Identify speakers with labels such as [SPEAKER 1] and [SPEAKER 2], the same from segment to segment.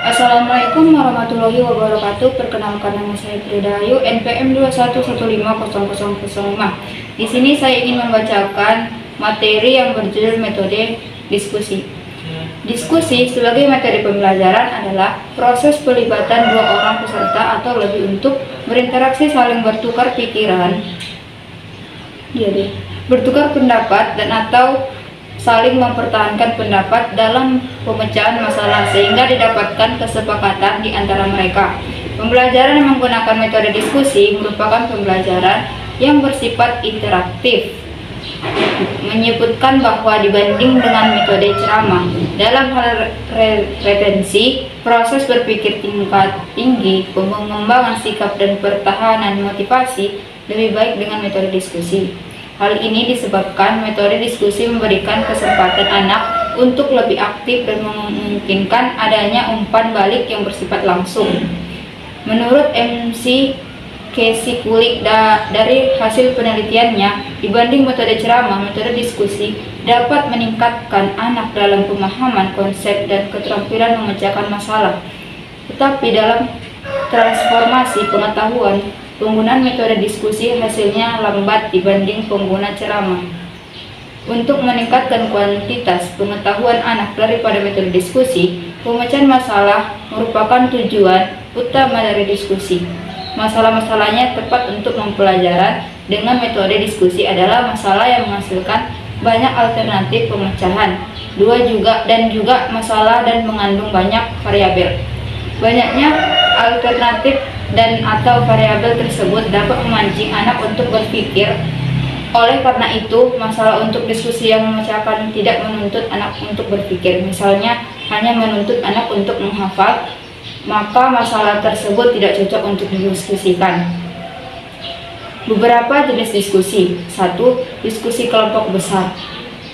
[SPEAKER 1] Assalamualaikum warahmatullahi wabarakatuh. Perkenalkan, nama saya Pridayu, NPM 211150005. Di sini saya ingin membacakan materi yang berjudul metode diskusi. Diskusi sebagai metode pembelajaran adalah proses pelibatan dua orang peserta atau lebih untuk berinteraksi, saling bertukar pikiran, bertukar pendapat dan atau saling mempertahankan pendapat dalam pemecahan masalah sehingga didapatkan kesepakatan di antara mereka. Pembelajaran yang menggunakan metode diskusi merupakan pembelajaran yang bersifat interaktif. Menyebutkan bahwa dibanding dengan metode ceramah, dalam hal retensi, proses berpikir tingkat tinggi, pengembangan sikap dan pertahanan motivasi lebih baik dengan metode diskusi. Hal ini disebabkan metode diskusi memberikan kesempatan anak untuk lebih aktif dan memungkinkan adanya umpan balik yang bersifat langsung. Menurut MC Casey Kulik dari hasil penelitiannya, dibanding metode ceramah, metode diskusi dapat meningkatkan anak dalam pemahaman konsep dan keterampilan memecahkan masalah. Tetapi dalam transformasi pengetahuan, penggunaan metode diskusi hasilnya lambat dibanding pengguna ceramah. Untuk meningkatkan kuantitas pengetahuan anak daripada metode diskusi, pemecahan masalah merupakan tujuan utama dari diskusi. Masalah-masalahnya tepat untuk mempelajaran dengan metode diskusi adalah masalah yang menghasilkan banyak alternatif pemecahan, juga masalah dan mengandung banyak variabel. Banyaknya alternatif dan atau variabel tersebut dapat memancing anak untuk berpikir. Oleh karena itu, masalah untuk diskusi yang memecahkan tidak menuntut anak untuk berpikir. Misalnya, hanya menuntut anak untuk menghafal, maka masalah tersebut tidak cocok untuk didiskusikan. Beberapa jenis diskusi. 1. Diskusi kelompok besar.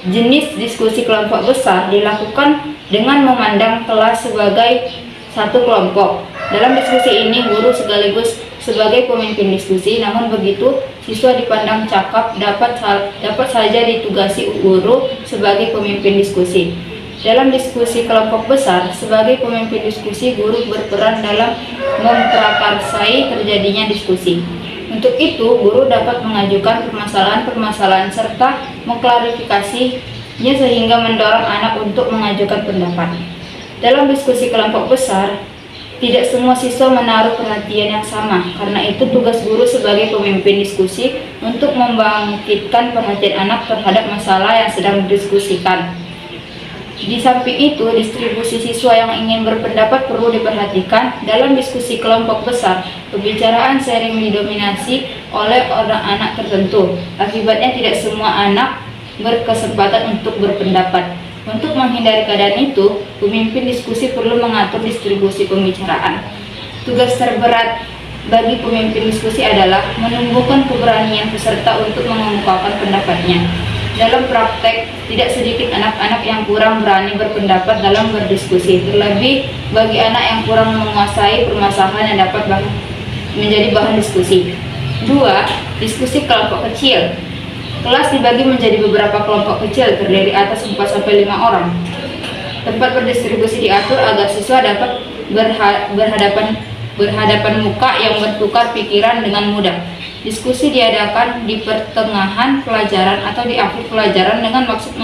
[SPEAKER 1] Jenis diskusi kelompok besar dilakukan dengan memandang kelas sebagai satu kelompok. Dalam diskusi ini, guru sekaligus sebagai pemimpin diskusi, namun begitu siswa dipandang cakap dapat saja ditugasi guru sebagai pemimpin diskusi. Dalam diskusi kelompok besar, sebagai pemimpin diskusi, guru berperan dalam memprakarsai terjadinya diskusi. Untuk itu, guru dapat mengajukan permasalahan-permasalahan serta mengklarifikasinya sehingga mendorong anak untuk mengajukan pendapat. Dalam diskusi kelompok besar, tidak semua siswa menaruh perhatian yang sama. Karena itu, tugas guru sebagai pemimpin diskusi untuk membangkitkan perhatian anak terhadap masalah yang sedang didiskusikan. Di samping itu, distribusi siswa yang ingin berpendapat perlu diperhatikan. Dalam diskusi kelompok besar, pembicaraan sering didominasi oleh orang anak tertentu. Akibatnya tidak semua anak berkesempatan untuk berpendapat. Untuk menghindari keadaan itu, pemimpin diskusi perlu mengatur distribusi pembicaraan. Tugas terberat bagi pemimpin diskusi adalah menumbuhkan keberanian peserta untuk mengemukakan pendapatnya. Dalam praktek, tidak sedikit anak-anak yang kurang berani berpendapat dalam berdiskusi, terlebih bagi anak yang kurang menguasai permasalahan yang dapat menjadi bahan diskusi. 2. Diskusi kelompok kecil. Kelas dibagi menjadi beberapa kelompok kecil terdiri atas 4-5 orang. Tempat berdistribusi diatur agar siswa dapat berhadapan muka yang bertukar pikiran dengan mudah. Diskusi diadakan di pertengahan pelajaran atau di akhir pelajaran dengan maksud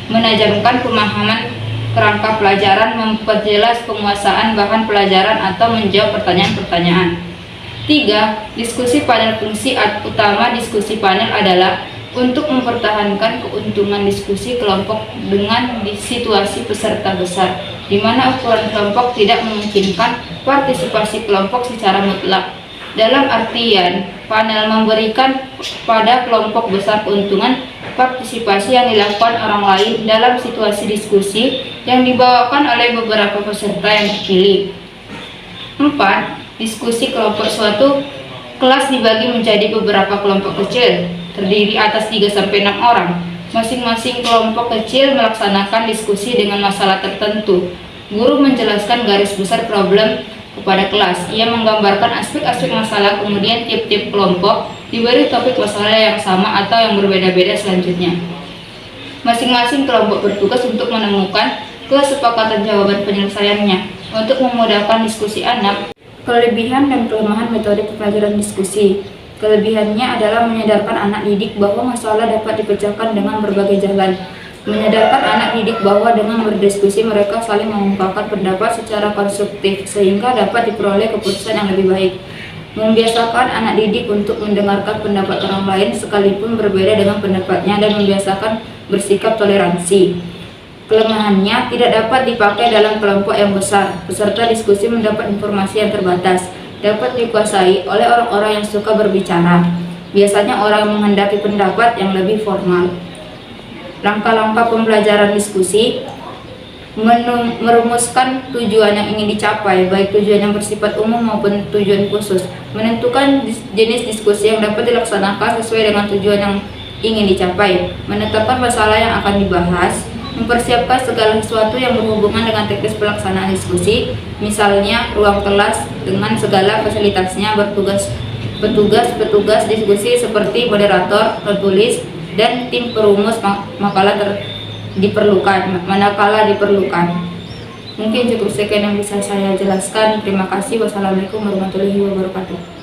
[SPEAKER 1] menajamkan pemahaman kerangka pelajaran, memperjelas penguasaan bahan pelajaran atau menjawab pertanyaan-pertanyaan. 3. Diskusi panel. Fungsi utama diskusi panel adalah untuk mempertahankan keuntungan diskusi kelompok dengan situasi peserta besar, di mana ukuran kelompok tidak memungkinkan partisipasi kelompok secara mutlak. Dalam artian, panel memberikan pada kelompok besar keuntungan partisipasi yang dilakukan orang lain dalam situasi diskusi yang dibawakan oleh beberapa peserta yang terpilih. 4. Diskusi kelompok. Suatu kelas dibagi menjadi beberapa kelompok kecil terdiri atas 3-6 orang. Masing-masing kelompok kecil melaksanakan diskusi dengan masalah tertentu. Guru menjelaskan garis besar problem kepada kelas. Ia menggambarkan aspek-aspek masalah, kemudian tiap-tiap kelompok diberi topik masalah yang sama atau yang berbeda-beda selanjutnya. Masing-masing kelompok bertugas untuk menemukan kesepakatan jawaban penyelesaiannya. Untuk memudahkan diskusi anak, kelebihan dan kelemahan metode pembelajaran diskusi. Kelebihannya adalah menyadarkan anak didik bahwa masalah dapat dipecahkan dengan berbagai jalan. Menyadarkan anak didik bahwa dengan berdiskusi mereka saling mengungkapkan pendapat secara konstruktif sehingga dapat diperoleh keputusan yang lebih baik. Membiasakan anak didik untuk mendengarkan pendapat orang lain sekalipun berbeda dengan pendapatnya dan membiasakan bersikap toleransi. Kelemahannya tidak dapat dipakai dalam kelompok yang besar. Peserta diskusi mendapat informasi yang terbatas, dapat dikuasai oleh orang-orang yang suka berbicara. Biasanya orang yang menghendaki pendapat yang lebih formal. Langkah-langkah pembelajaran diskusi: merumuskan tujuan yang ingin dicapai, baik tujuan yang bersifat umum maupun tujuan khusus. Menentukan jenis diskusi yang dapat dilaksanakan sesuai dengan tujuan yang ingin dicapai. Menetapkan masalah yang akan dibahas. Mempersiapkan segala sesuatu yang berhubungan dengan teknis pelaksanaan diskusi, misalnya ruang kelas dengan segala fasilitasnya, petugas diskusi seperti moderator, penulis, dan tim perumus manakala diperlukan. Mungkin cukup sekian yang bisa saya jelaskan. Terima kasih. Wassalamualaikum warahmatullahi wabarakatuh.